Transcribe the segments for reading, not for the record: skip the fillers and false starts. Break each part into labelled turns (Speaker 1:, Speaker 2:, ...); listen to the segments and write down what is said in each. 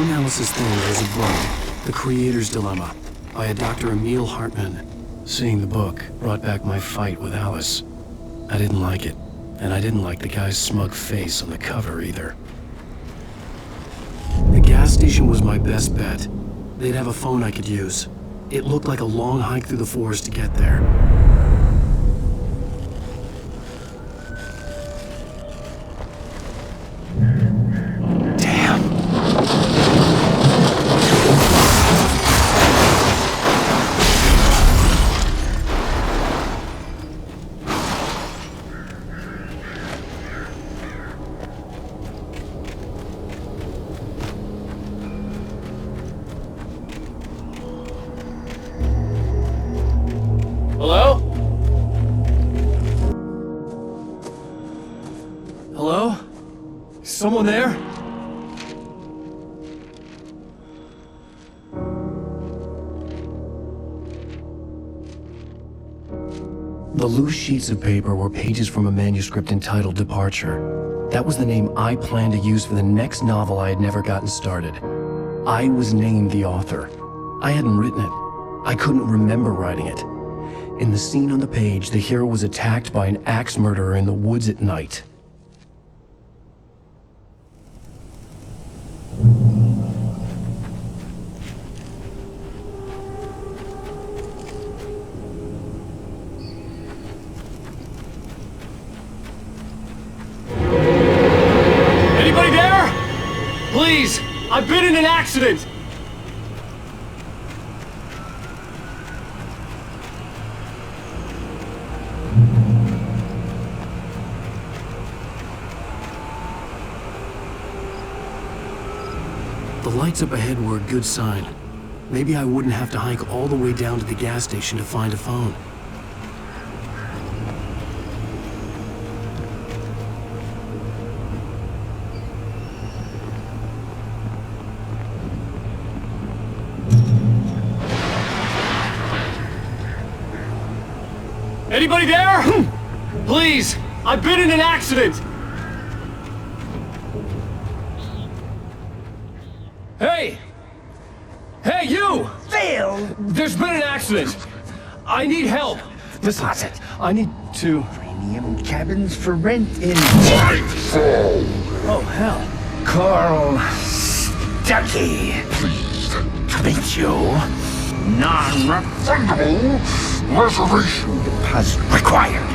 Speaker 1: Among Alice's things was a book, The Creator's Dilemma, by a Dr. Emil Hartman. Seeing the book brought back my fight with Alice. I didn't like it, and I didn't like the guy's smug face on the cover either. The gas station was my best bet. They'd have a phone I could use. It looked like a long hike through the forest to get there.
Speaker 2: Hello?
Speaker 1: Hello? Someone there? The loose sheets of paper were pages from a manuscript entitled Departure. That was the name I planned to use for the next novel I had never gotten started. I was named the author. I hadn't written it. I couldn't remember writing it. In the scene on the page, the hero was attacked by an axe murderer in the woods at night.
Speaker 2: Anybody there? Please! I've been in an accident!
Speaker 1: The lights up ahead were a good sign. Maybe I wouldn't have to hike all the way down to the gas station to find a phone.
Speaker 2: Anybody there? Please! I've been in an accident! Hey! Hey, you!
Speaker 3: Phil!
Speaker 2: There's been an accident! I need help! Listen, I need to...
Speaker 3: Premium cabins for rent in...
Speaker 2: Oh, hell.
Speaker 3: Carl Stuckey. Pleased to meet you. Non-refundable reservation deposit required.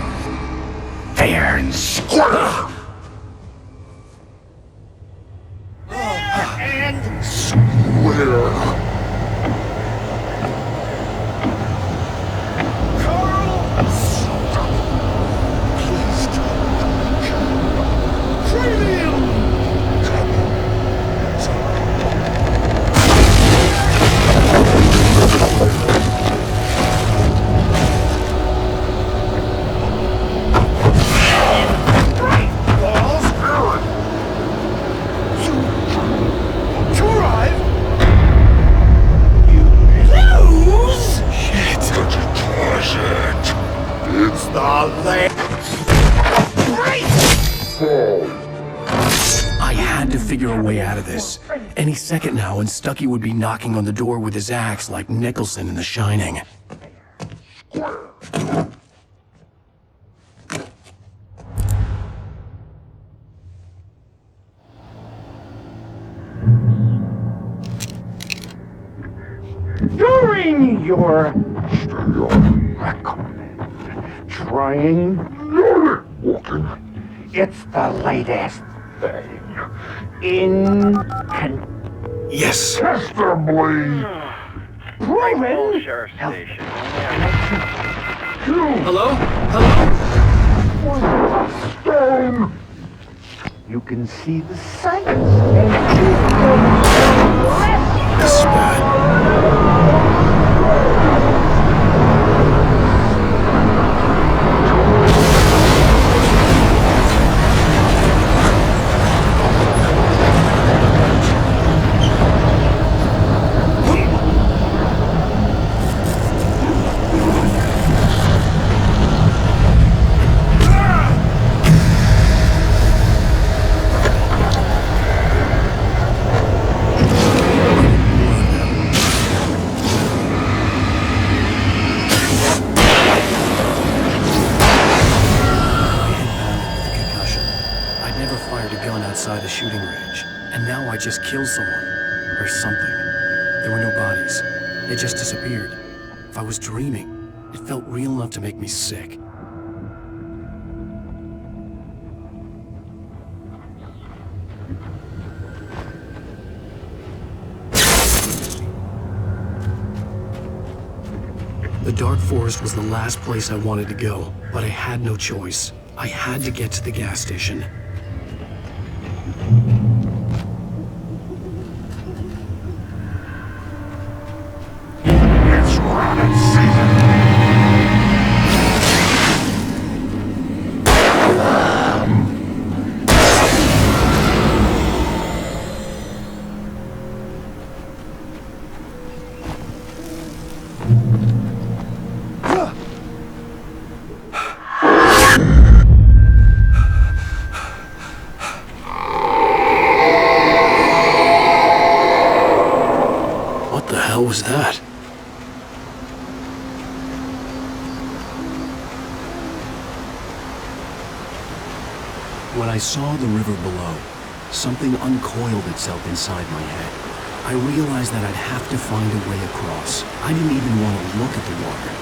Speaker 3: Fair and square. And square. Carl Stuckey. Pleased to meet you. Premium.
Speaker 1: I had to figure a way out of this. Any second now, and Stuckey would be knocking on the door with his axe like Nicholson in The Shining.
Speaker 3: During your recommend trying walking, it's the latest thing in
Speaker 1: Yes!
Speaker 3: testably proven
Speaker 4: Sheriff Station.
Speaker 2: Hello? Hello?
Speaker 3: stone. You can see the sights and keep them left.
Speaker 1: This is bad. outside the shooting range, and now I just killed someone. Or something. There were no bodies. They just disappeared. If I was dreaming, it felt real enough to make me sick. The dark forest was the last place I wanted to go, but I had no choice. I had to get to the gas station.
Speaker 3: It's rabbit season.
Speaker 1: What the hell was that? When I saw the river below, something uncoiled itself inside my head. I realized that I'd have to find a way across. I didn't even want to look at the water.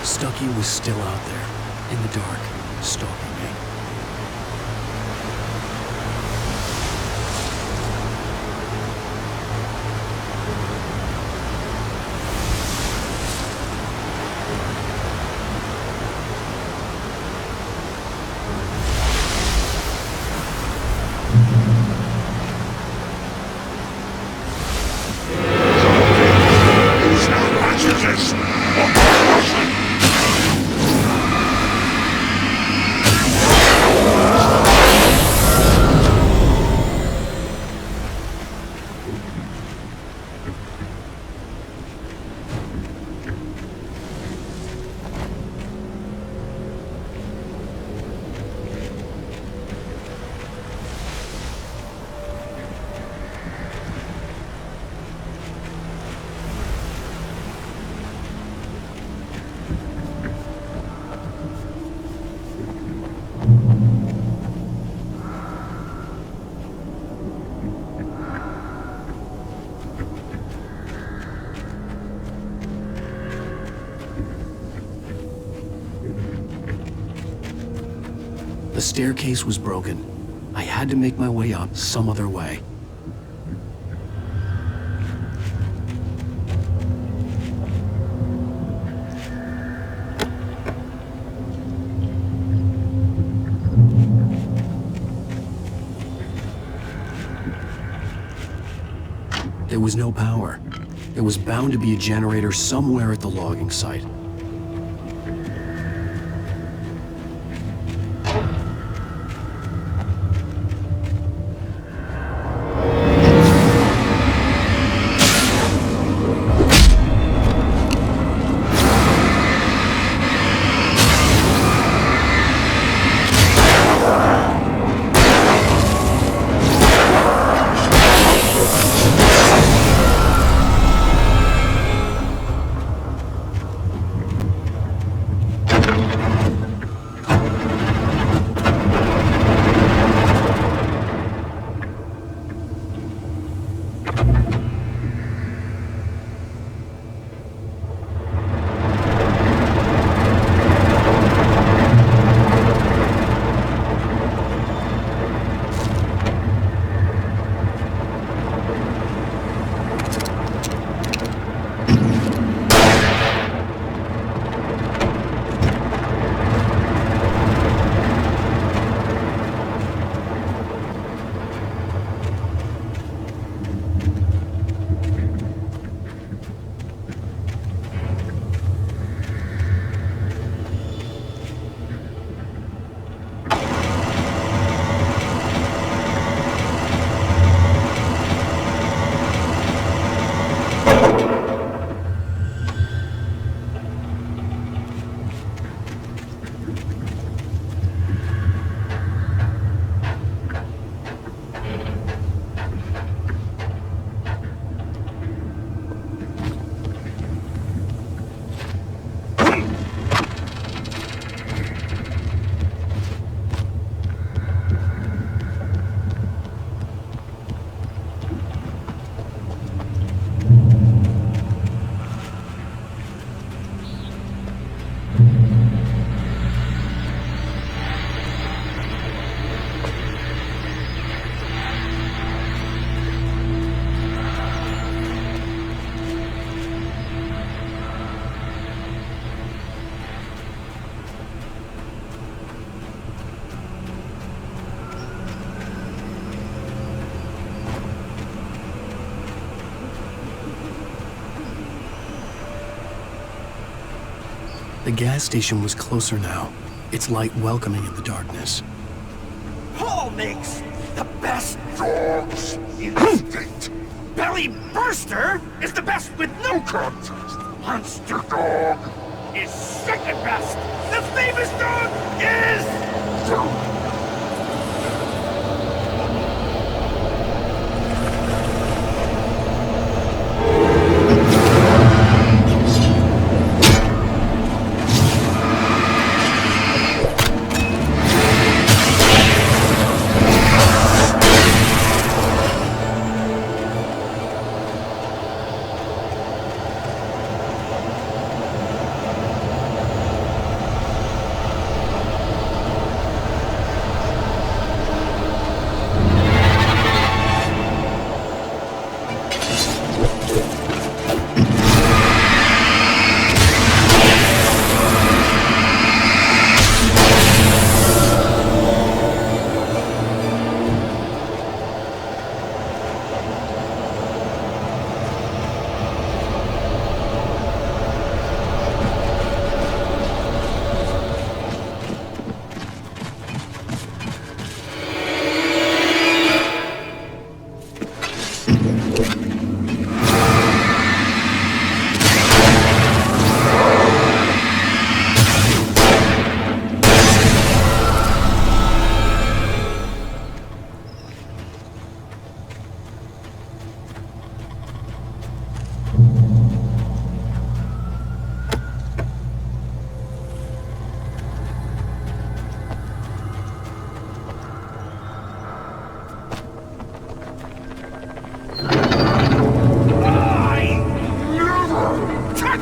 Speaker 1: Stucky was still out there, in the dark, stalking me. The staircase was broken. I had to make my way up some other way. There was no power. There was bound to be a generator somewhere at the logging site. The gas station was closer now, its light welcoming in the darkness.
Speaker 4: Paul makes the best
Speaker 3: Dogs instinct.
Speaker 4: belly burster is the best with no
Speaker 3: Contest. Monster dog.
Speaker 4: is second best. The famous dog is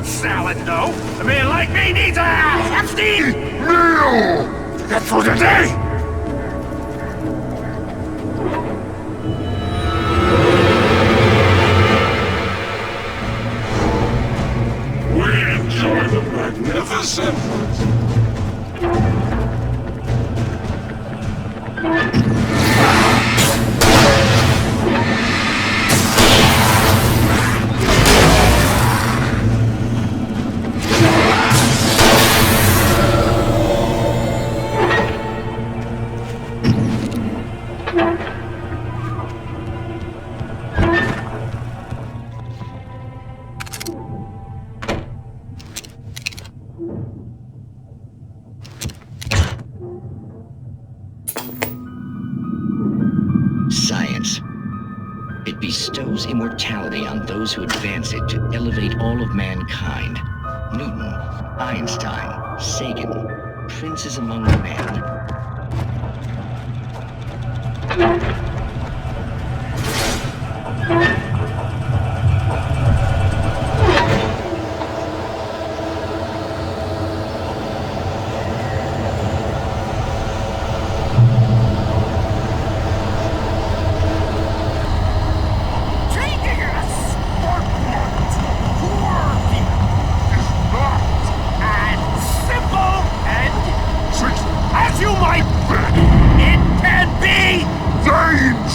Speaker 4: salad, though. A man like me needs a hefty
Speaker 3: Meal.
Speaker 4: That's for today.
Speaker 3: We enjoy the magnificent.
Speaker 5: Science. It bestows immortality on those who advance it to elevate all of mankind. Newton, Einstein, Sagan, princes among men.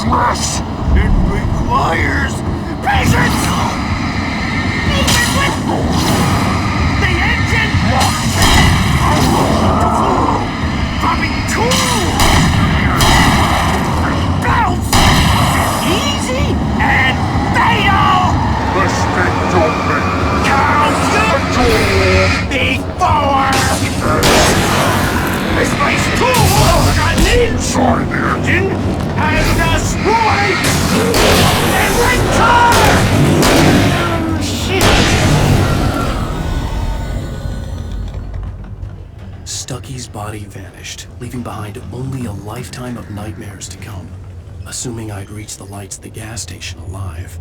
Speaker 3: Dangerous!
Speaker 4: It requires patience! Even with the engine dropping cool! Bounce! Easy and fatal!
Speaker 3: Mistake don't make.
Speaker 4: Count before! This place too got
Speaker 3: Inside the engine.
Speaker 4: and destroyed and return! Shit!
Speaker 1: Stucky's body vanished, leaving behind only a lifetime of nightmares to come, assuming I'd reached the lights at the gas station alive.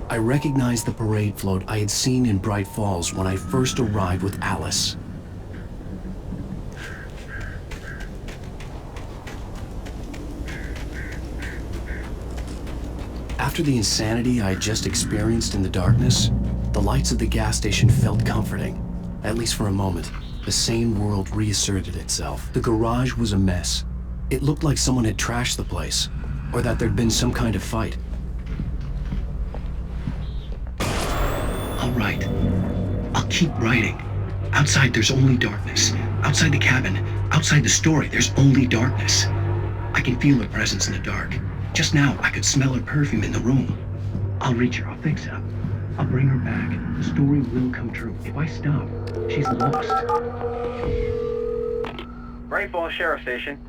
Speaker 1: I recognized the parade float I had seen in Bright Falls when I first arrived with Alice. After the insanity I had just experienced in the darkness, The lights of the gas station felt comforting, at least for a moment. The sane world reasserted itself. The garage was a mess. It looked like someone had trashed the place, or that there'd been some kind of fight. All right. I'll keep writing. Outside, there's only darkness. Outside the cabin, outside the story, there's only darkness. I can feel her presence in the dark. Just now, I could smell her perfume in the room. I'll reach her. I'll fix it up. I'll bring her back. The story will come true. If I stop, she's lost.
Speaker 6: Great Falls Sheriff Station.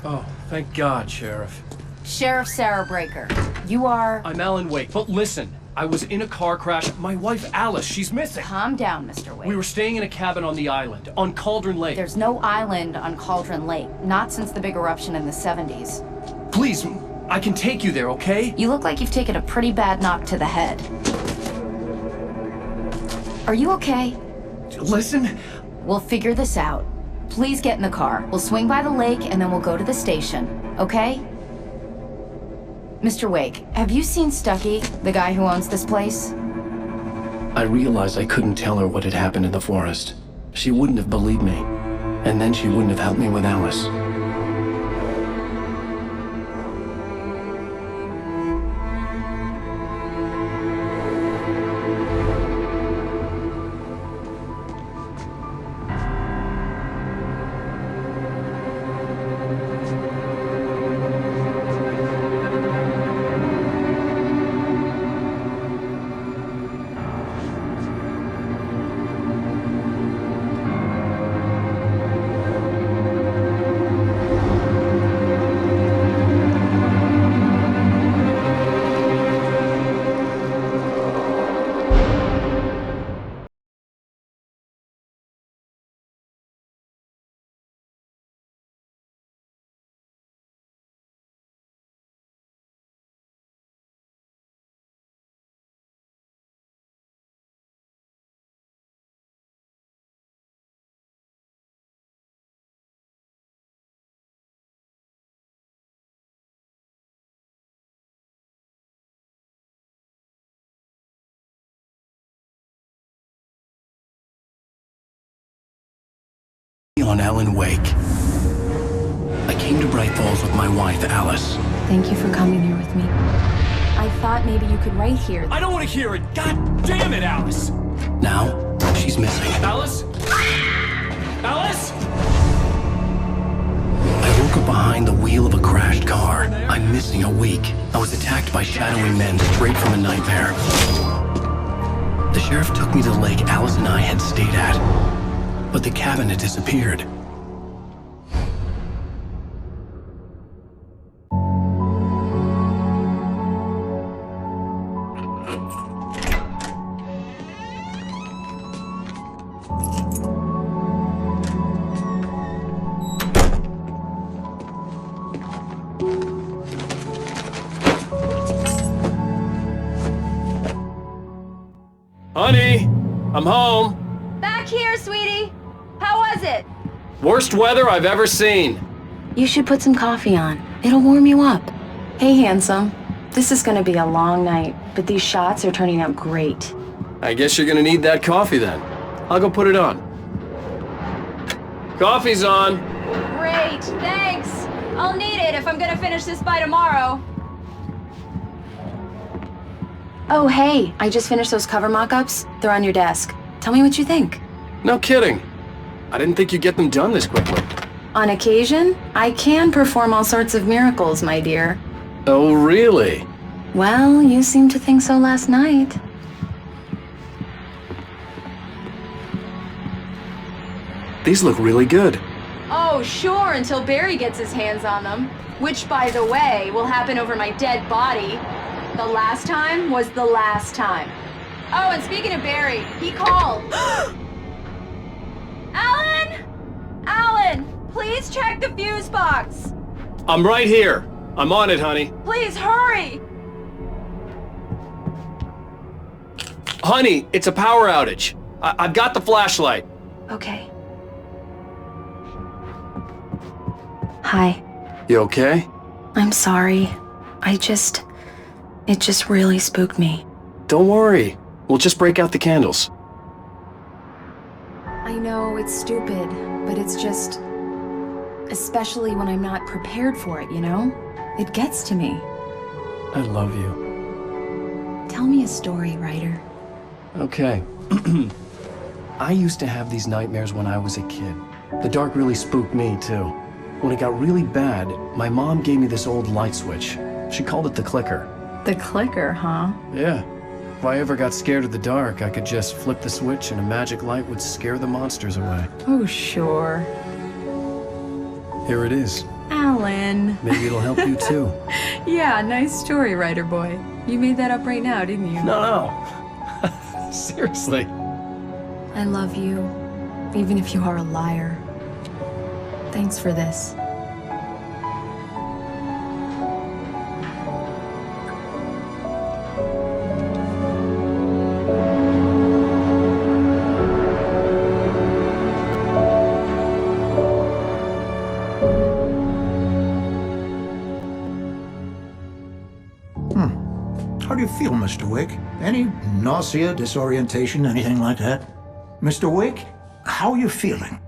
Speaker 2: Oh, thank God, Sheriff.
Speaker 7: Sheriff Sarah Breaker. You are...
Speaker 2: I'm Alan Wake, but listen. I was in a car crash. My wife, Alice, she's missing.
Speaker 7: Calm down, Mr. Wake.
Speaker 2: We were staying in a cabin on the island, on Cauldron Lake.
Speaker 7: There's no island on Cauldron Lake. Not since the big eruption in the 70s.
Speaker 2: Please, I can take you there, okay?
Speaker 7: You look like you've taken a pretty bad knock to the head. Are you okay?
Speaker 2: Listen.
Speaker 7: We'll figure this out. Please get in the car. We'll swing by the lake and then we'll go to the station, okay? Mr. Wake, have you seen Stucky, the guy who owns this place?
Speaker 1: I realized I couldn't tell her what had happened in the forest. She wouldn't have believed me. And then she wouldn't have helped me with Alice. On Alan Wake. I came to Bright Falls with my wife, Alice.
Speaker 7: Thank you for coming here with me. I thought maybe you could write here.
Speaker 2: I don't want to hear it. God damn it, Alice.
Speaker 1: Now, she's missing.
Speaker 2: Alice? Alice?
Speaker 1: I woke up behind the wheel of a crashed car. I'm missing a week. I was attacked by shadowy men straight from a nightmare. The sheriff took me to the lake Alice and I had stayed at. But the cabin had disappeared.
Speaker 2: Honey, I'm home.
Speaker 7: Back here, sweetie. How was it?
Speaker 2: Worst weather I've ever seen.
Speaker 7: You should put some coffee on. It'll warm you up. Hey, handsome. This is gonna be a long night, but these shots are turning out great.
Speaker 2: I guess you're gonna need that coffee then. I'll go put it on. Coffee's on.
Speaker 7: Great, thanks. I'll need it if I'm gonna finish this by tomorrow. Oh, hey, I just finished those cover mock-ups. They're on your desk. Tell me what you think.
Speaker 2: No kidding. I didn't think you'd get them done this quickly.
Speaker 7: On occasion, I can perform all sorts of miracles, my dear.
Speaker 2: Oh, really?
Speaker 7: Well, you seemed to think so last night.
Speaker 1: These look really good.
Speaker 7: Oh, sure, until Barry gets his hands on them. Which, by the way, will happen over my dead body. The last time was the last time. Oh, and speaking of Barry, he called. Alan! Alan, please check the fuse box.
Speaker 2: I'm right here. I'm on it, honey.
Speaker 7: Please hurry!
Speaker 2: Honey, it's a power outage. I've got the flashlight.
Speaker 7: Okay. Hi.
Speaker 1: You okay?
Speaker 7: I'm sorry. It just really spooked me.
Speaker 1: Don't worry. We'll just break out the candles.
Speaker 7: I know it's stupid, but it's just... especially when I'm not prepared for it, you know? It gets to me.
Speaker 1: I love you.
Speaker 7: Tell me a story, writer.
Speaker 1: Okay. I used to have these nightmares when I was a kid. The dark really spooked me, too. When it got really bad, my mom gave me this old light switch. She called it the clicker.
Speaker 7: The clicker, huh?
Speaker 1: Yeah. If I ever got scared of the dark, I could just flip the switch and a magic light would scare the monsters away.
Speaker 7: Oh, sure.
Speaker 1: Here it is.
Speaker 7: Alan.
Speaker 1: Maybe it'll help you, too.
Speaker 7: Yeah, nice story, writer boy. You made that up right now, didn't you?
Speaker 1: No. Seriously.
Speaker 7: I love you, even if you are a liar. Thanks for this.
Speaker 8: How do you feel, Mr. Wake? Any nausea, disorientation, anything like that? Mr. Wake, how are you feeling?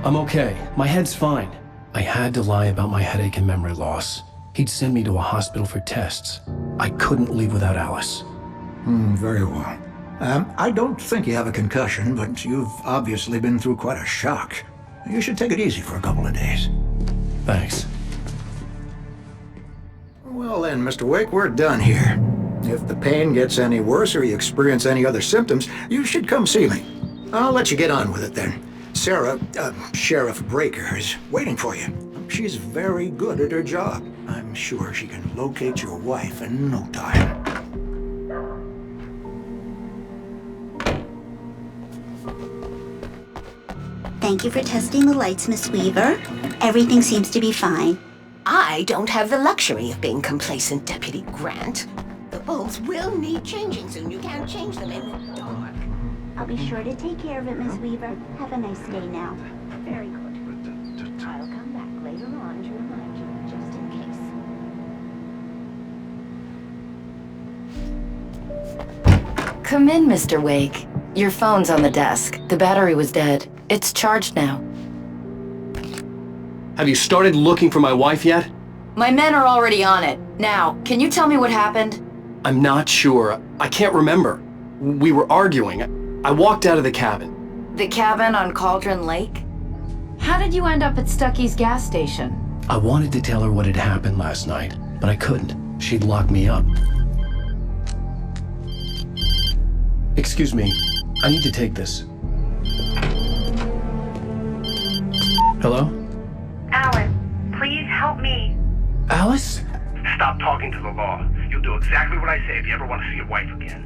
Speaker 1: I'm okay. My head's fine. I had to lie about my headache and memory loss. He'd send me to a hospital for tests. I couldn't leave without Alice.
Speaker 8: Very well. I don't think you have a concussion, but you've obviously been through quite a shock. You should take it easy for a couple of days.
Speaker 1: Thanks.
Speaker 8: Well then, Mr. Wake, we're done here. If the pain gets any worse or you experience any other symptoms, you should come see me. I'll let you get on with it then. Sarah, Sheriff Breaker, is waiting for you. She's very good at her job. I'm sure she can locate your wife in no time.
Speaker 9: Thank you for testing the lights, Miss Weaver. Everything seems to be fine.
Speaker 10: I don't have the luxury of being complacent, Deputy Grant. The bulbs will need changing soon. You can't change them in the dark.
Speaker 9: I'll be sure to take care of it, Miss Weaver. Have a nice day now.
Speaker 10: Very good. I'll come back later on to remind you, just in case. Come in, Mr. Wake. Your phone's on the desk. The battery was dead. It's charged now.
Speaker 1: Have you started looking for my wife yet?
Speaker 10: My men are already on it. Now, can you tell me what happened?
Speaker 1: I'm not sure. I can't remember. We were arguing. I walked out of the cabin.
Speaker 10: The cabin on Cauldron Lake? How did you end up at Stucky's gas station?
Speaker 1: I wanted to tell her what had happened last night, but I couldn't. She'd lock me up. Excuse me. I need to take this. Hello?
Speaker 6: Alan, please help me.
Speaker 1: Alice?
Speaker 6: Stop talking to the law. You'll do exactly what I say if you ever want to see your wife again.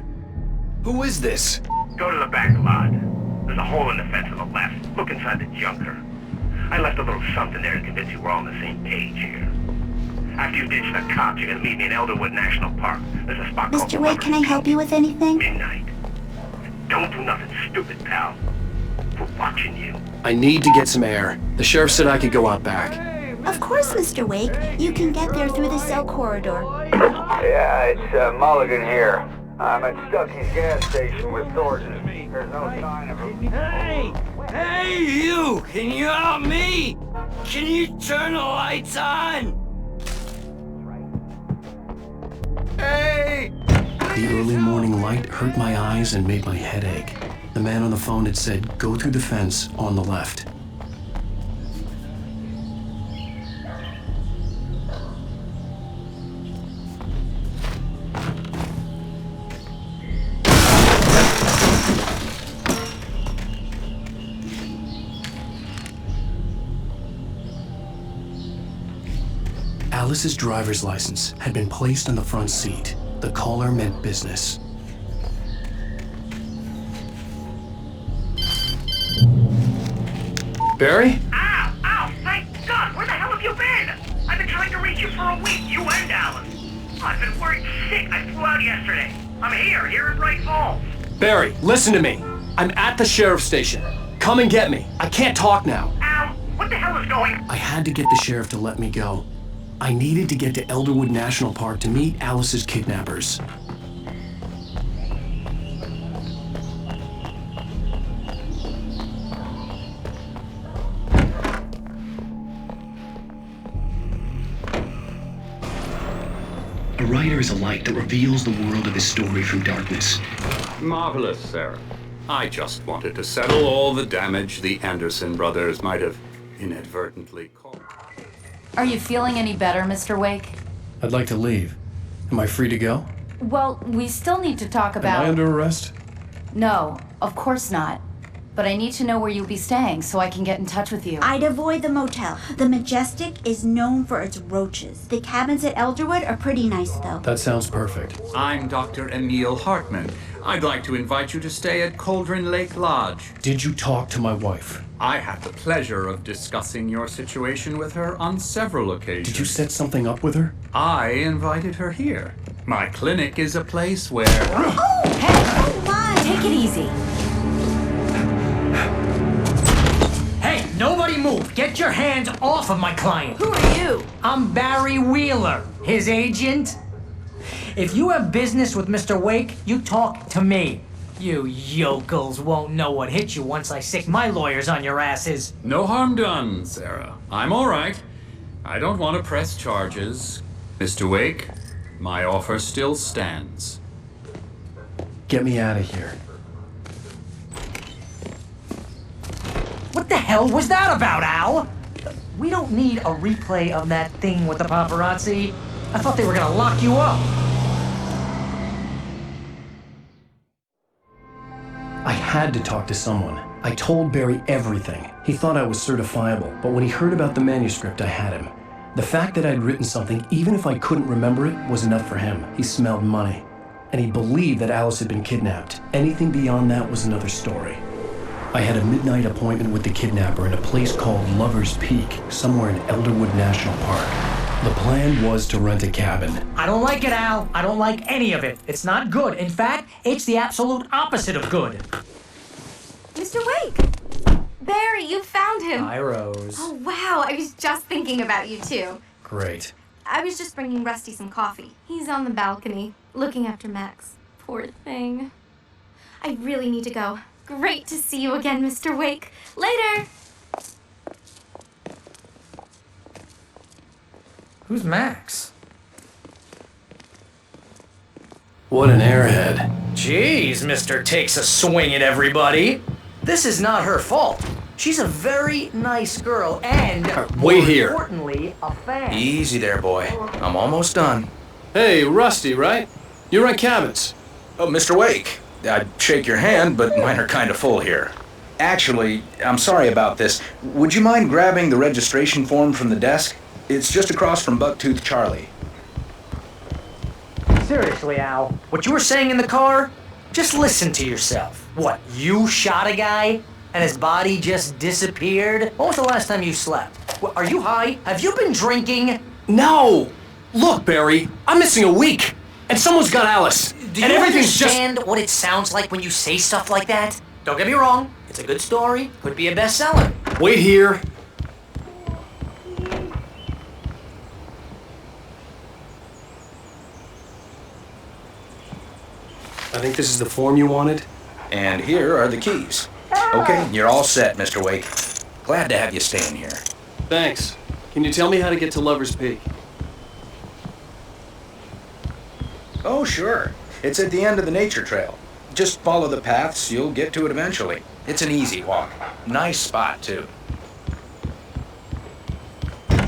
Speaker 1: Who is this?
Speaker 6: Go to the back lot. There's a hole in the fence on the left. Look inside the junker. I left a little something there to convince you we're all on the same page here. After you ditch the cops, you're gonna meet me in Elderwood National Park. There's a spot called
Speaker 9: Mr. Wake, can I help you with anything?
Speaker 6: Midnight. Don't do nothing stupid, pal. We're watching you.
Speaker 1: I need to get some air. The sheriff said I could go out back.
Speaker 9: Of course, Mr. Wake. You can get there through the cell corridor.
Speaker 3: Yeah, it's Mulligan here. I'm at Stucky's gas station with Thornton. There's no sign of him.
Speaker 4: Hey! Hey, you! Can you help me? Can you turn the lights on? Hey!
Speaker 1: The early morning light hurt my eyes and made my head ache. The man on the phone had said, go through the fence on the left. Alice's driver's license had been placed on the front seat. The caller meant business. Barry?
Speaker 6: Ow! Ow! Thank God! Where the hell have you been? I've been trying to reach you for a week, you and Alan. I've been worried sick. I flew out yesterday. I'm here in Bright Falls.
Speaker 1: Barry, listen to me. I'm at the sheriff's station. come and get me. I can't talk now.
Speaker 6: Al, what the hell is going on?
Speaker 1: I had to get the sheriff to let me go. I needed to get to Elderwood National Park to meet Alice's kidnappers. A writer is a light that reveals the world of his story from darkness.
Speaker 11: Marvelous, Sarah. I just wanted to settle all the damage the Anderson brothers might have inadvertently caused.
Speaker 12: Are you feeling any better, Mr. Wake?
Speaker 1: I'd like to leave. Am I free to go?
Speaker 12: Well, we still need to talk about...
Speaker 1: Am I under arrest?
Speaker 12: No, of course not. But I need to know where you'll be staying so I can get in touch with you.
Speaker 9: I'd avoid the motel. The Majestic is known for its roaches. The cabins at Elderwood are pretty nice, though.
Speaker 1: That sounds perfect.
Speaker 11: I'm Dr. Emil Hartman. I'd like to invite you to stay at Cauldron Lake Lodge.
Speaker 1: Did you talk to my wife?
Speaker 11: I had the pleasure of discussing your situation with her on several occasions.
Speaker 1: Did you set something up with her?
Speaker 11: I invited her here. My clinic is a place where...
Speaker 9: Oh, hey! Oh, my!
Speaker 12: Take it easy.
Speaker 13: Hey, nobody move! Get your hands off of my client!
Speaker 10: Who are you?
Speaker 13: I'm Barry Wheeler, his agent. If you have business with Mr. Wake, you talk to me. You yokels won't know what hit you once I sick my lawyers on your asses.
Speaker 11: No harm done, Sarah. I'm all right. I don't want to press charges. Mr. Wake, my offer still stands.
Speaker 1: Get me out of here.
Speaker 13: What the hell was that about, Al? We don't need a replay of that thing with the paparazzi. I thought they were gonna lock you up.
Speaker 1: I had to talk to someone. I told Barry everything. He thought I was certifiable, but when he heard about the manuscript, I had him. The fact that I'd written something, even if I couldn't remember it, was enough for him. He smelled money. And he believed that Alice had been kidnapped. Anything beyond that was another story. I had a midnight appointment with the kidnapper in a place called Lover's Peak, somewhere in Elderwood National Park. The plan was to rent a cabin.
Speaker 13: I don't like it, Al. I don't like any of it. It's not good. In fact, it's the absolute opposite of good.
Speaker 7: Mr. Wake! Barry, you found him!
Speaker 13: Hi, Rose.
Speaker 7: Oh, wow, I was just thinking about you, too.
Speaker 1: Great.
Speaker 7: I was just bringing Rusty some coffee. He's on the balcony, looking after Max. Poor thing. I really need to go. Great to see you again, Mr. Wake. Later!
Speaker 13: Who's Max?
Speaker 1: What an airhead.
Speaker 13: Jeez, Mr. Takes a swing at everybody. This is not her fault. She's a very nice girl and,
Speaker 2: wait
Speaker 13: more
Speaker 2: here.
Speaker 13: importantly, a fan.
Speaker 2: Easy there, boy. I'm almost done. Hey, Rusty, right? You rent cabins.
Speaker 14: Oh, Mr. Wake. I'd shake your hand, but mine are kind of full here. Actually, I'm sorry about this. Would you mind grabbing the registration form from the desk? It's just across from Bucktooth Charlie.
Speaker 13: Seriously, Al, what you were saying in the car? Just listen to yourself. What, you shot a guy and his body just disappeared? When was the last time you slept? What, are you high? Have you been drinking?
Speaker 2: No! Look, Barry, I'm missing a week, and someone's got Alice.
Speaker 13: Do you understand what it sounds like when you say stuff like that? Don't get me wrong, it's a good story, could be a bestseller.
Speaker 2: Wait here.
Speaker 1: I think this is the form you wanted.
Speaker 14: And here are the keys. Okay, you're all set, Mr. Wake. Glad to have you staying here.
Speaker 2: Thanks. Can you tell me how to get to Lover's Peak?
Speaker 14: Oh, sure. It's at the end of the nature trail. Just follow the paths, you'll get to it eventually. It's an easy walk. Nice spot, too.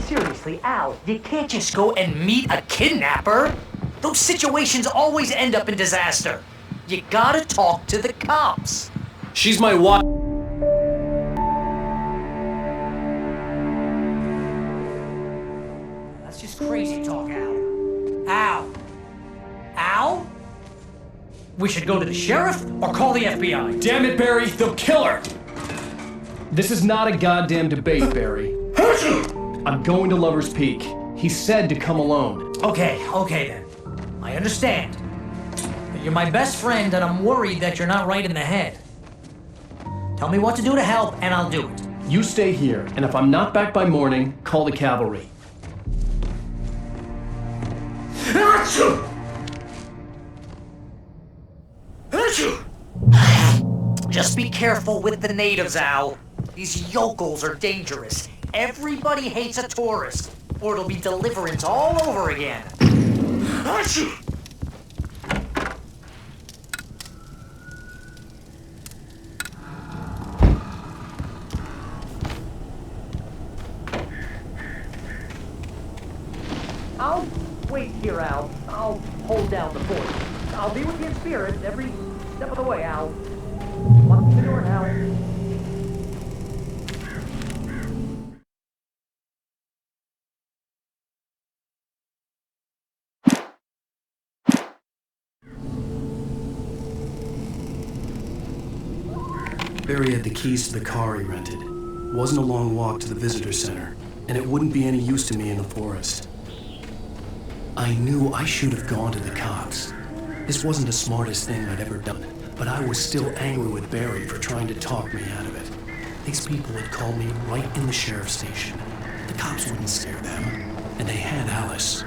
Speaker 13: Seriously, Al, you can't just go and meet a kidnapper. Those situations always end up in disaster. You gotta talk to the cops.
Speaker 2: She's my wife.
Speaker 13: That's just crazy talk, Al. Al? Al? We should go to the sheriff or call the FBI.
Speaker 2: Damn it, Barry, they'll kill her! This is not a goddamn debate, Barry. I'm going to Lover's Peak. He said to come alone.
Speaker 13: Okay then. I understand. You're my best friend and I'm worried that you're not right in the head. Tell me what to do to help, and I'll do it.
Speaker 2: You stay here, and if I'm not back by morning, call the cavalry.
Speaker 13: Just be careful with the natives, Al. These yokels are dangerous. Everybody hates a tourist, or it'll be deliverance all over again. I'll wait here, Al. I'll hold down the fort. I'll be with you in spirit every step of the way, Al. Lock the door now.
Speaker 1: Barry had the keys to the car he rented. Wasn't a long walk to the visitor center, and it wouldn't be any use to me in the forest. I knew I should have gone to the cops. This wasn't the smartest thing I'd ever done, but I was still angry with Barry for trying to talk me out of it. These people had called me right in the sheriff's station. The cops wouldn't scare them, and they had Alice.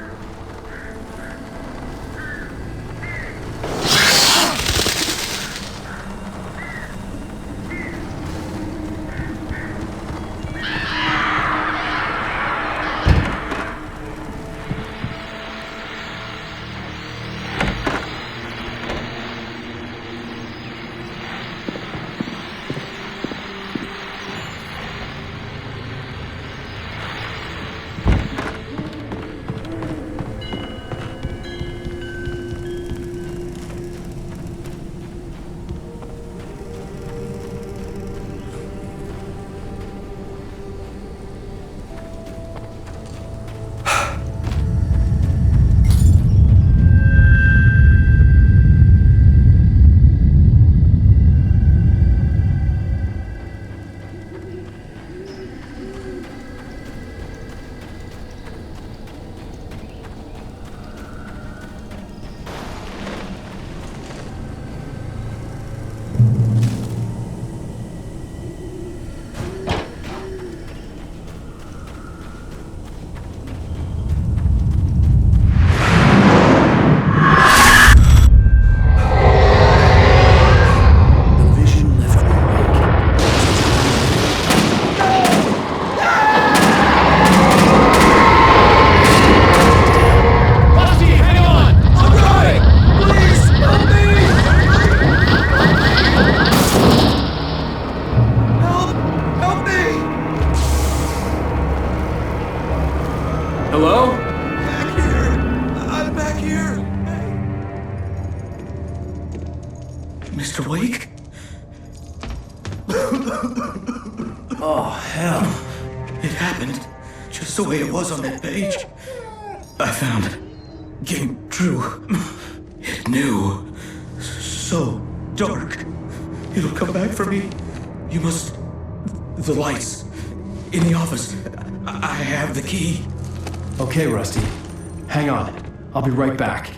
Speaker 2: Hello?
Speaker 4: Back here! I'm back here!
Speaker 15: Mr. Wake?
Speaker 1: Oh, hell.
Speaker 15: It happened just the way it was on that page. I found it. Came true. It knew. So dark. It'll come back for me. You must... The lights. In the office. I have the key.
Speaker 1: Okay, Rusty. Hang on. I'll be right back.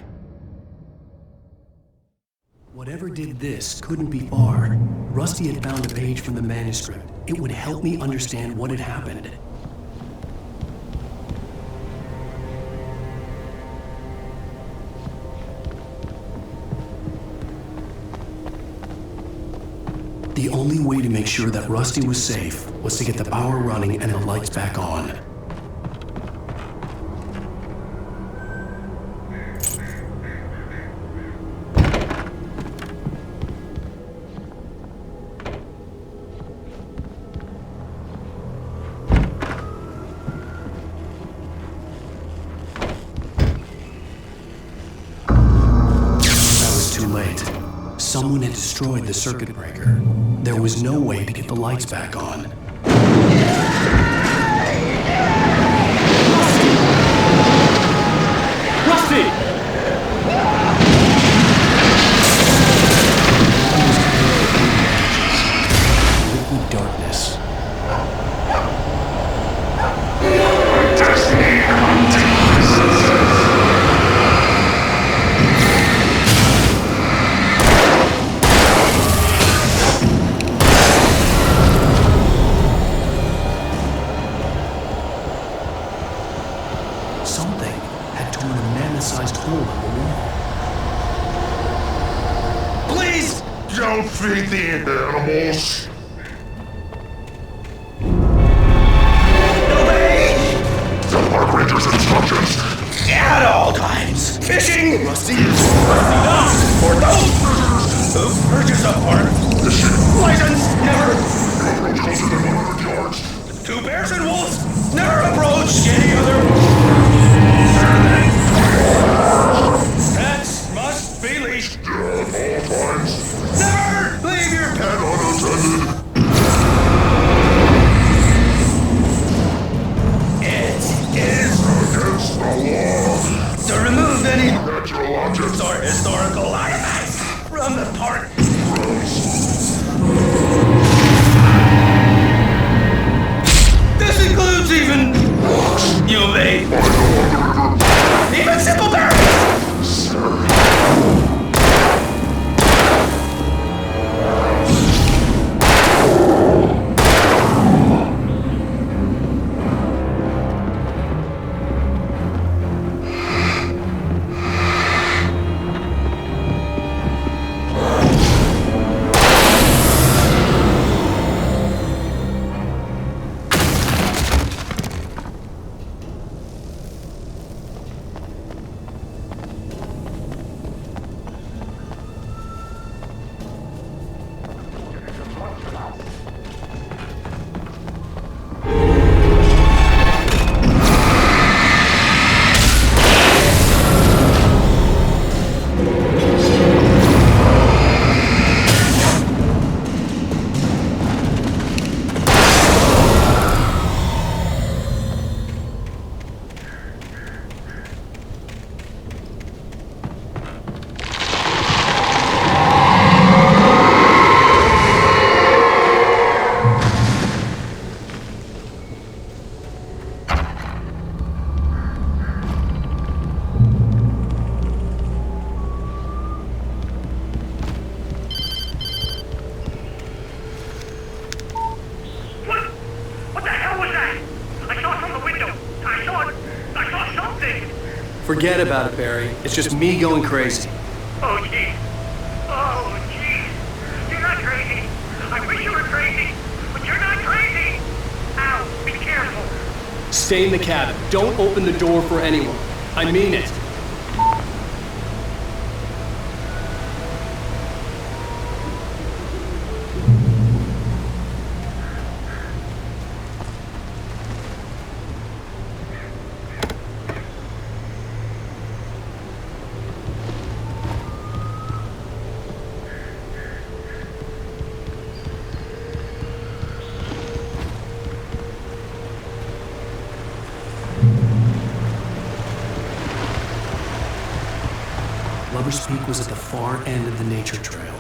Speaker 1: Whatever did this couldn't be far. Rusty had found a page from the manuscript. It would help me understand what had happened. The only way to make sure that Rusty was safe was to get the power running and the lights back on. Someone had destroyed the circuit breaker. There was no way to get the lights back on.
Speaker 2: Rusty!
Speaker 1: Liquid darkness.
Speaker 16: the animals. The Park Ranger's instructions.
Speaker 15: At all times. Fishing. Rusty dogs. For those who purchase a park. License never.
Speaker 16: Approach closer than 100 yards.
Speaker 15: 2 bears and wolves. Never approach any other. Pets must be leashed.
Speaker 16: At all times.
Speaker 15: Never leave your pet
Speaker 16: unattended.
Speaker 15: It is
Speaker 16: against the law
Speaker 15: to remove any
Speaker 16: natural objects
Speaker 15: or historical artifacts from the park. This includes even ULIMATE. Even simple barrels.
Speaker 2: Forget about it, Barry. It's just me going crazy.
Speaker 6: Oh, jeez. Oh, jeez. You're not crazy. I wish you were crazy, but you're not crazy. Ow, be careful.
Speaker 2: Stay in the cabin. Don't open the door for anyone. I mean it. Lover's Peak was at the far end of the nature trail.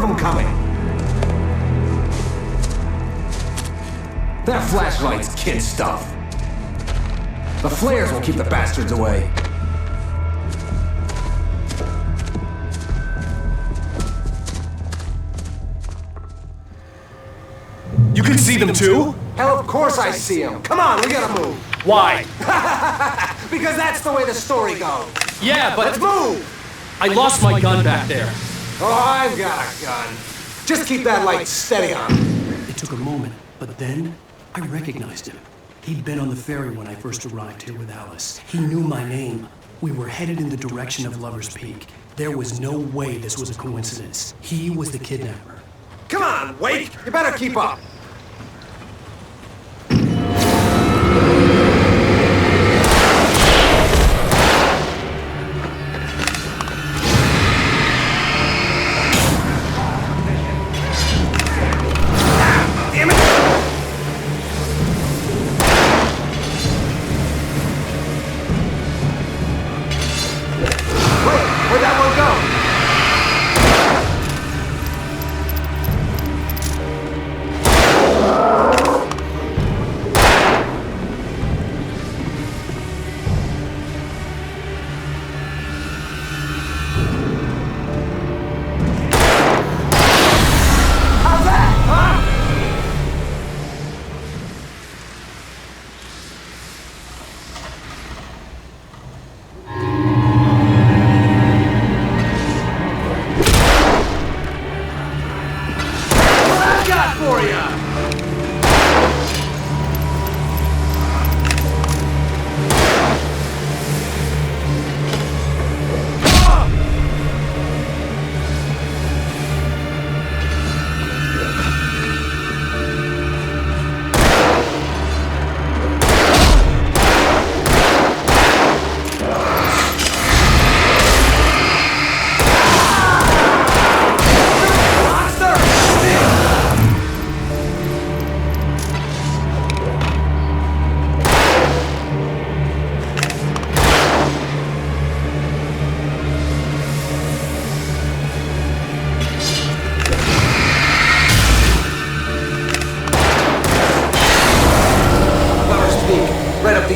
Speaker 17: of them coming. That flashlight's kid stuff. The flares will keep the bastards away.
Speaker 18: You can see them too?
Speaker 17: Hell, of course I see them. Come on, we gotta move.
Speaker 18: Why?
Speaker 17: Because that's the way the story goes.
Speaker 18: Yeah, but...
Speaker 17: Let's move!
Speaker 18: I lost my gun back there.
Speaker 17: Oh, I've got a gun. Just keep that light steady on.
Speaker 1: It took a moment, but then I recognized him. He'd been on the ferry when I first arrived here with Alice. He knew my name. We were headed in the direction of Lover's Peak. There was no way this was a coincidence. He was the kidnapper.
Speaker 17: Come on, Wake! You better keep up.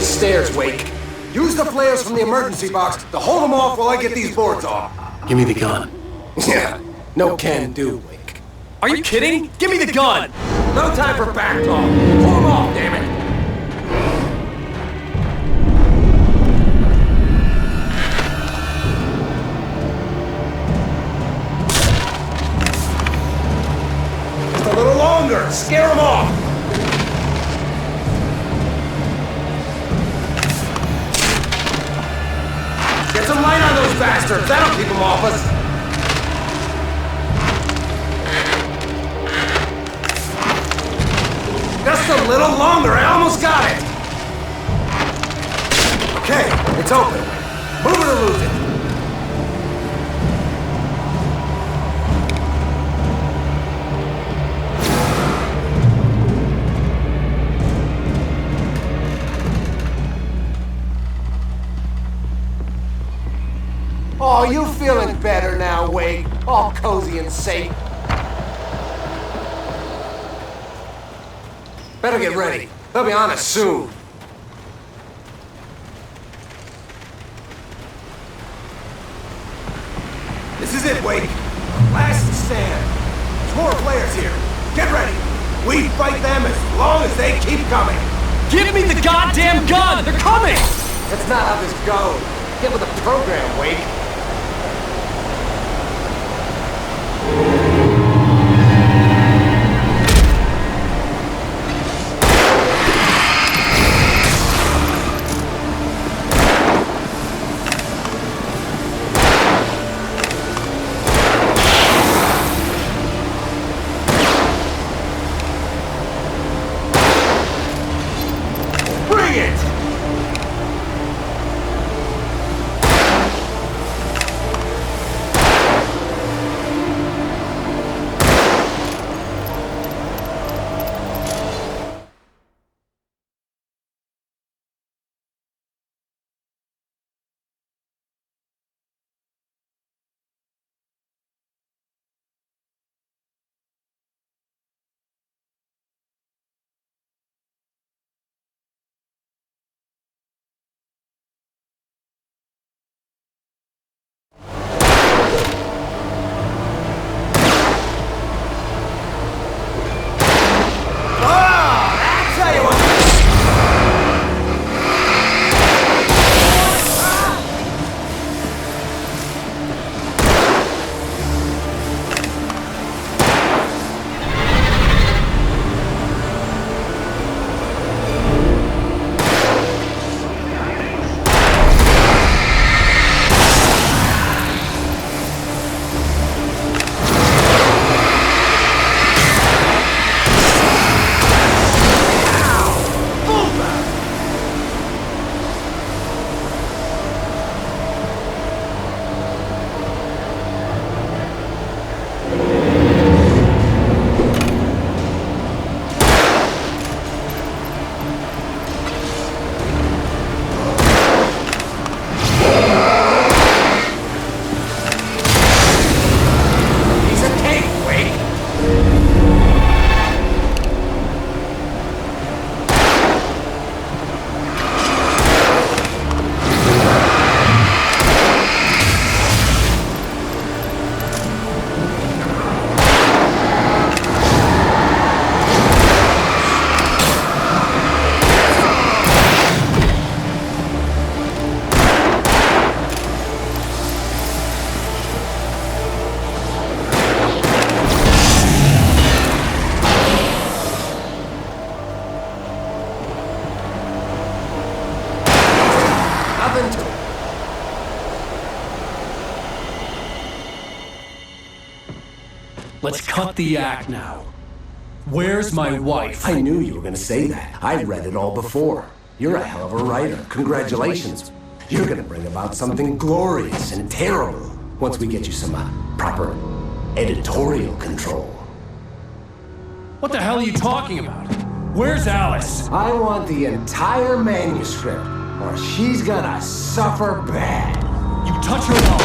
Speaker 17: Stairs, Wake. Use the flares from the emergency box to hold them off while I get these boards off.
Speaker 1: Give me the gun.
Speaker 17: Yeah, no can do, Wake.
Speaker 18: Are you kidding? Give me the gun!
Speaker 17: No time for back talk. Hold them off, damn it! Just a little longer. Scare them off. Get some light on those bastards! That'll keep them off us! Just a little longer, I almost got it! Okay, it's open. Move it or lose it. Oh, you feeling better now, Wade? All cozy and safe. Better get ready. They'll be on us soon. This is it, Wade. Last stand. There's more players here. Get ready. We fight them as long as they keep coming.
Speaker 18: Give me the goddamn gun! They're coming!
Speaker 17: That's not how this goes. Get with the program, Wade.
Speaker 2: Let's cut the act now. Where's my wife?
Speaker 17: I knew you were gonna say that. I've read it all before. You're a hell of a writer. Congratulations. You're gonna bring about something glorious and terrible once we get you some proper editorial control.
Speaker 2: What the hell are you talking about? Where's Alice?
Speaker 17: I want the entire manuscript, or she's gonna suffer bad.
Speaker 2: You touch her wall.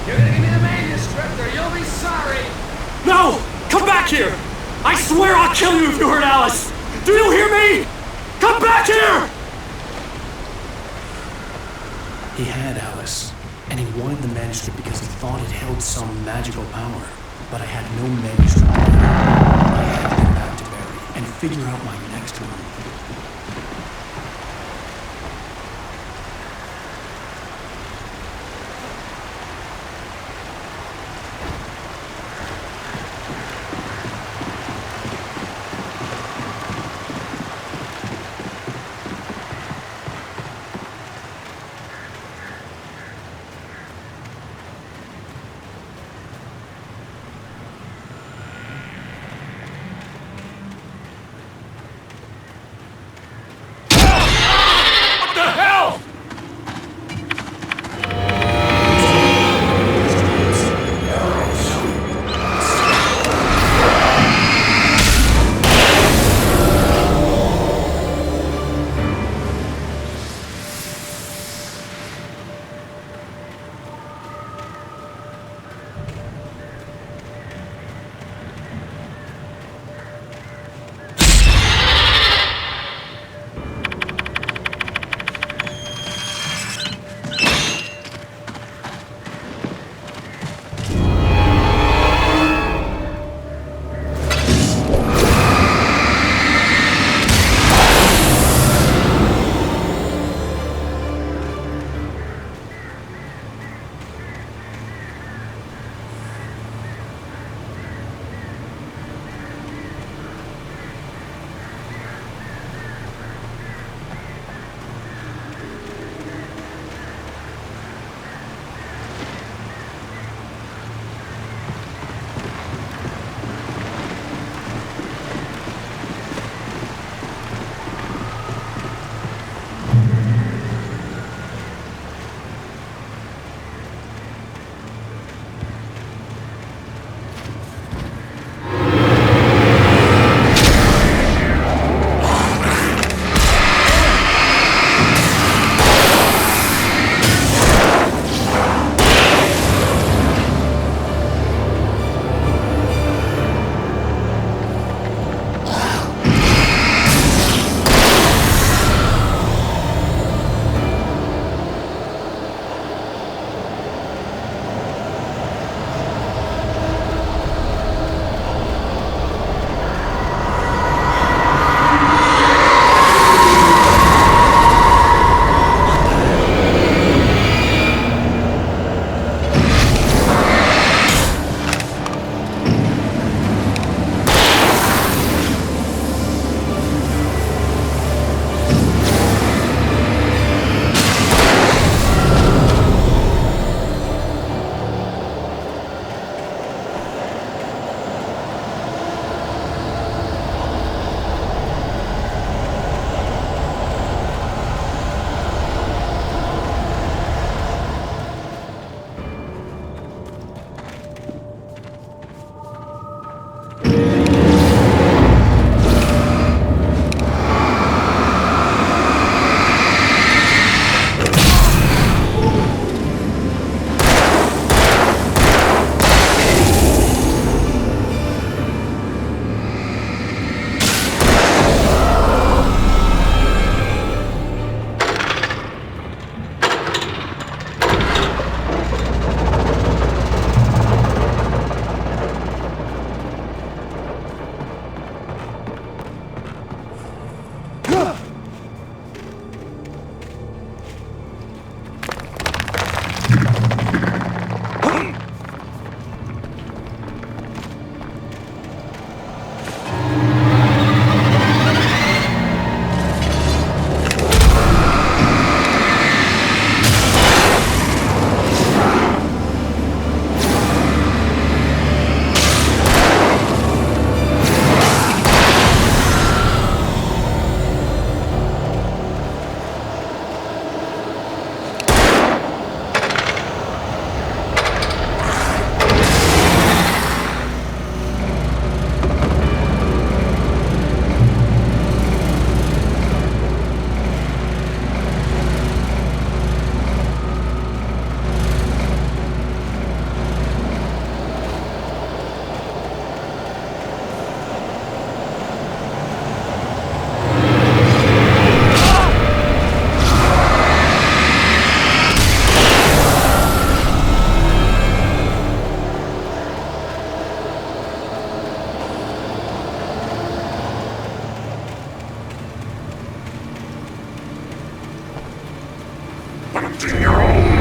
Speaker 18: You're gonna give me the manuscript or you'll be sorry! No! Come back here! I swear I'll kill you if you hurt Alice! Do you hear me? Come back here!
Speaker 1: He had Alice, and he wanted the manuscript because he thought it held some magical power. But I had no manuscript. I had to get back to Barry and figure out my next move.
Speaker 16: to your own.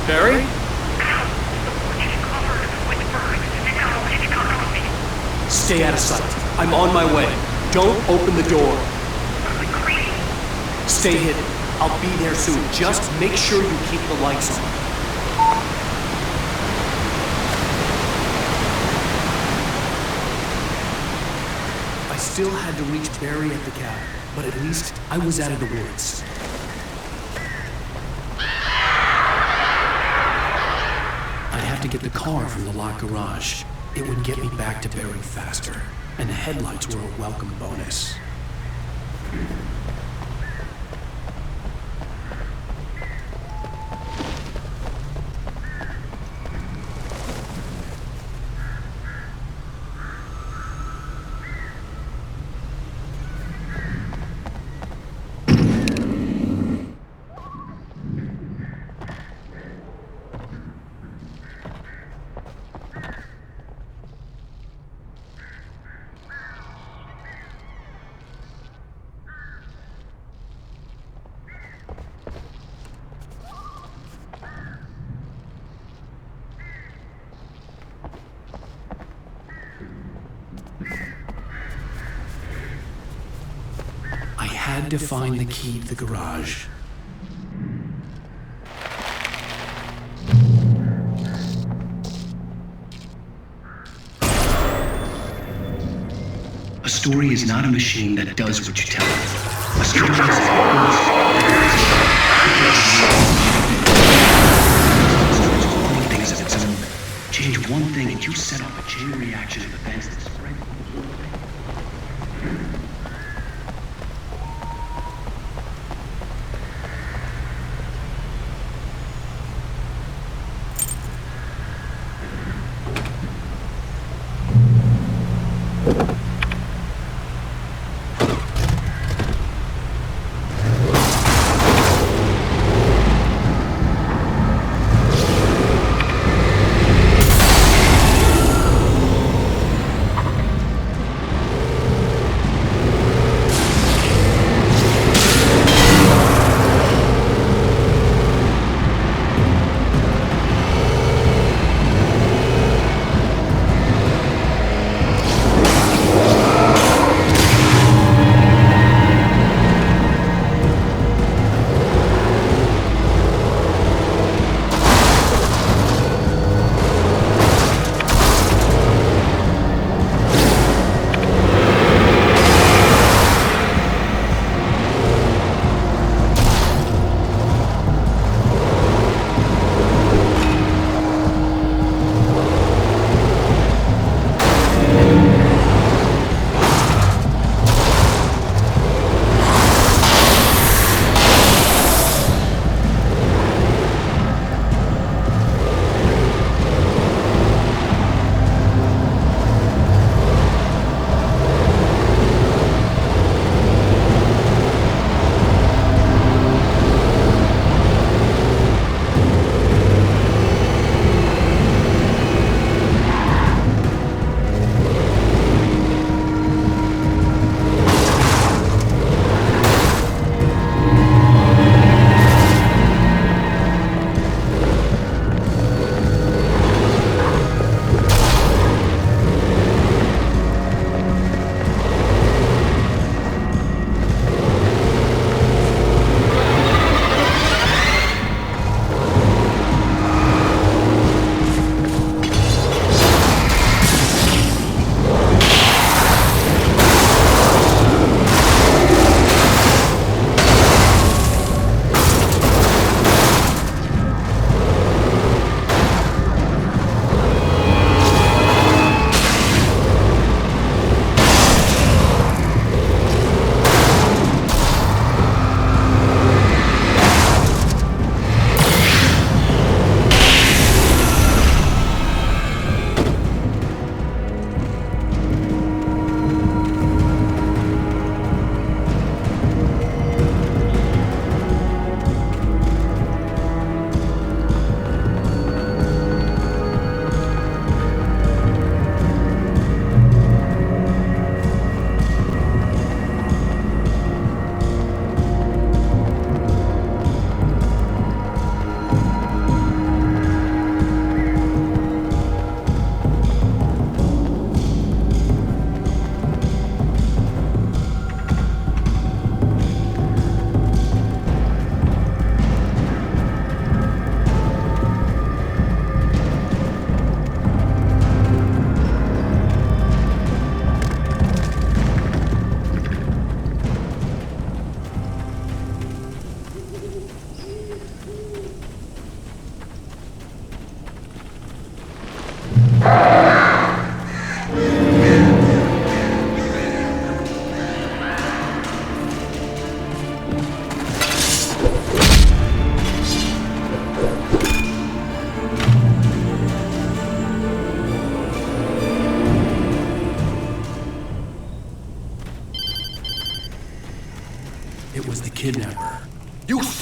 Speaker 18: Barry? Stay out of sight. I'm on my way. Don't open the door. Stay hidden. I'll be there soon. Just make sure you keep the lights on. I still had to reach Barry at the cabin, but at least I was out of the woods. I'd have to get the car from the locked garage. It would get me back to Barry faster, and the headlights were a welcome bonus. I had to find the key to the garage.
Speaker 1: A story is not a machine that does what you tell it. A story is things of its own. Change one thing and you set off a chain reaction of events that spread.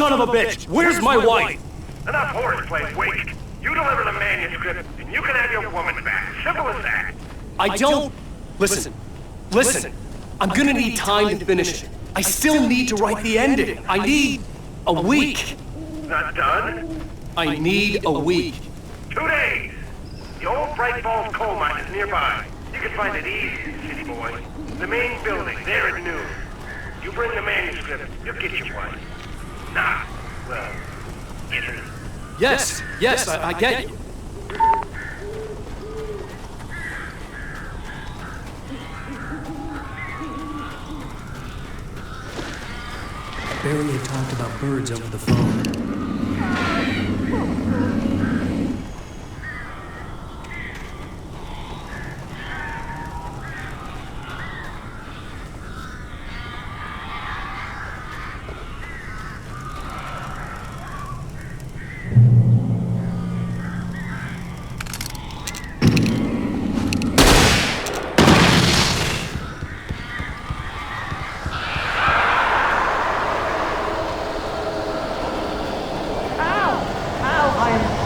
Speaker 18: son of a bitch! Where's my wife?
Speaker 6: Enough horseplay, Wake. You deliver the manuscript, and you can have your woman back. Simple as that.
Speaker 18: I don't... Listen. I'm gonna need time to finish it. I still need to write the ending. I need... a week.
Speaker 6: Not done?
Speaker 18: I need a week.
Speaker 6: 2 days. The old Bright Falls coal mine is nearby. You can find it easy, city boy. The main building, there at noon. You bring the manuscript, you'll get your wife. Nah, well, get her.
Speaker 18: Yes, I get you.
Speaker 1: Barry had talked about birds over the phone.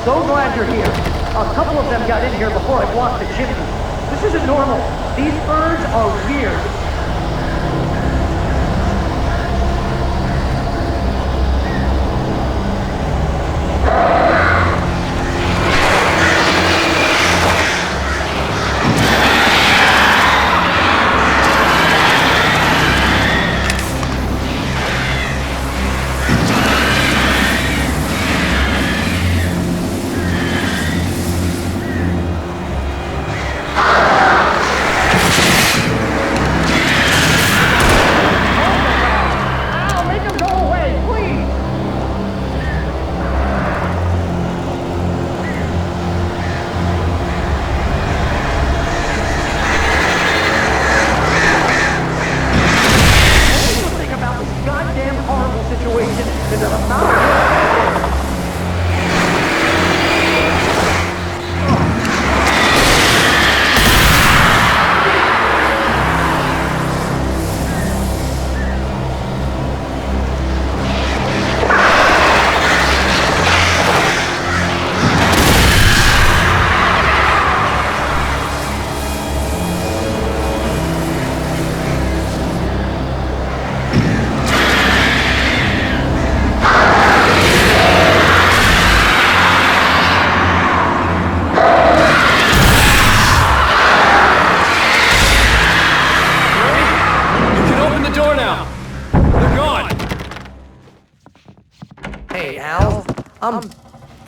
Speaker 13: So glad you're here. A couple of them got in here before I blocked the chimney. This isn't normal. These birds are weird.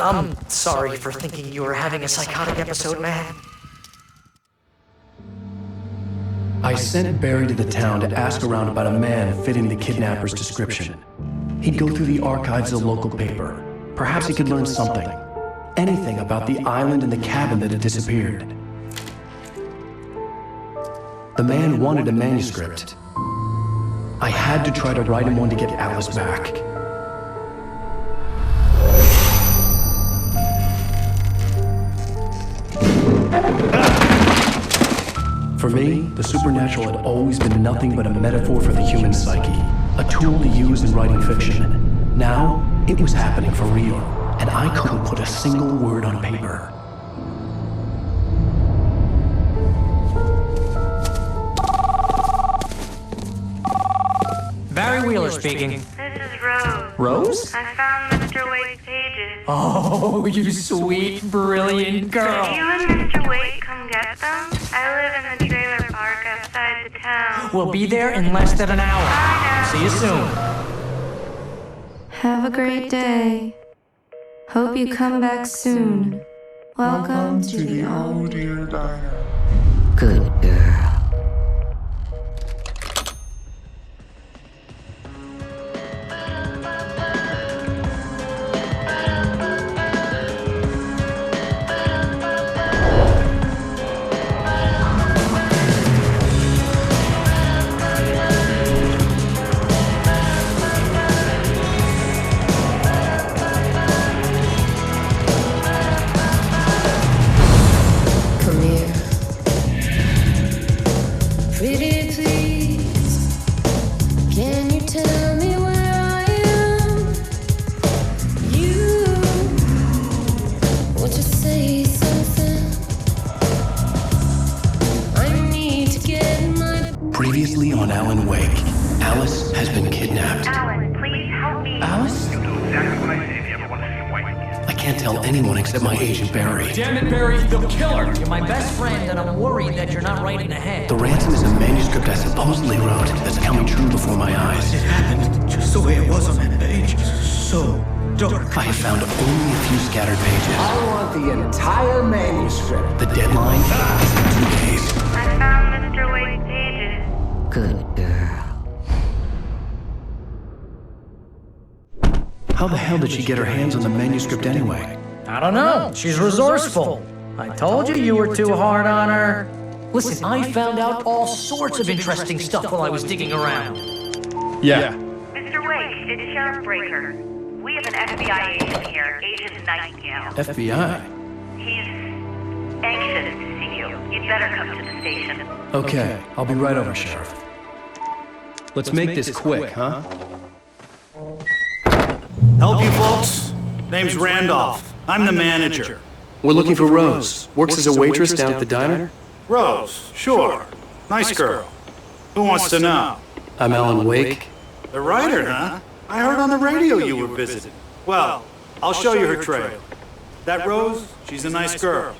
Speaker 13: I'm sorry for thinking you were having a psychotic episode, man.
Speaker 1: I sent Barry to the town to ask around about a man fitting the kidnapper's description. He'd go through the archives of the local paper. Perhaps he could learn something. Anything about the island and the cabin that had disappeared. The man wanted a manuscript. I had to try to write him one to get Alice back. For me, the supernatural had always been nothing but a metaphor for the human psyche, a tool to use in writing fiction. Now, it was happening for real, and I couldn't put a single word on paper.
Speaker 13: Barry Wheeler speaking.
Speaker 19: This is Rose.
Speaker 13: Rose?
Speaker 19: I found Mr. Wake's pages.
Speaker 13: Oh, you sweet, brilliant girl.
Speaker 19: Could you and Mr. Wake come get them? I live in the trailer park outside the town.
Speaker 13: We'll be there in less than an hour.
Speaker 19: Bye now.
Speaker 13: See you soon.
Speaker 19: Have a great day. Hope you come back soon. Welcome to the Old Dear Diner.
Speaker 10: Good girl.
Speaker 2: Alice?
Speaker 1: I can't tell anyone except my agent Barry.
Speaker 2: Damn it, Barry, they'll kill her!
Speaker 13: You're my best friend, and I'm worried that you're not right in the head.
Speaker 1: The ransom is a manuscript I supposedly wrote that's coming true before my eyes.
Speaker 15: It happened just the way it was on that page. So dark.
Speaker 1: I have found only a few scattered pages.
Speaker 17: I want the entire manuscript.
Speaker 1: The deadline is in 2 days.
Speaker 20: I found Mr. Wake's pages.
Speaker 10: Good girl.
Speaker 1: How the hell did she get her hands on the manuscript anyway?
Speaker 13: I don't know. She's resourceful. I told you were too hard on her. Listen, I found out all sorts of interesting stuff while I was digging around.
Speaker 2: Yeah.
Speaker 20: Mr. Wake, it's Sheriff Breaker. We have an FBI agent here, Agent Nightingale.
Speaker 1: FBI?
Speaker 20: He's anxious to see you. You'd better come to the station.
Speaker 1: Okay, I'll be right over, Sheriff.
Speaker 2: Let's make this quick, huh?
Speaker 21: Help you folks? Name's Randolph. I'm the manager.
Speaker 1: We're looking for Rose. Works as a waitress down at the diner?
Speaker 21: Rose, sure. Nice girl. Who wants to know?
Speaker 1: I'm Alan Wake.
Speaker 21: The writer, huh? I heard on the radio you were visiting. Well, I'll show you her trail. That Rose, she's a nice girl.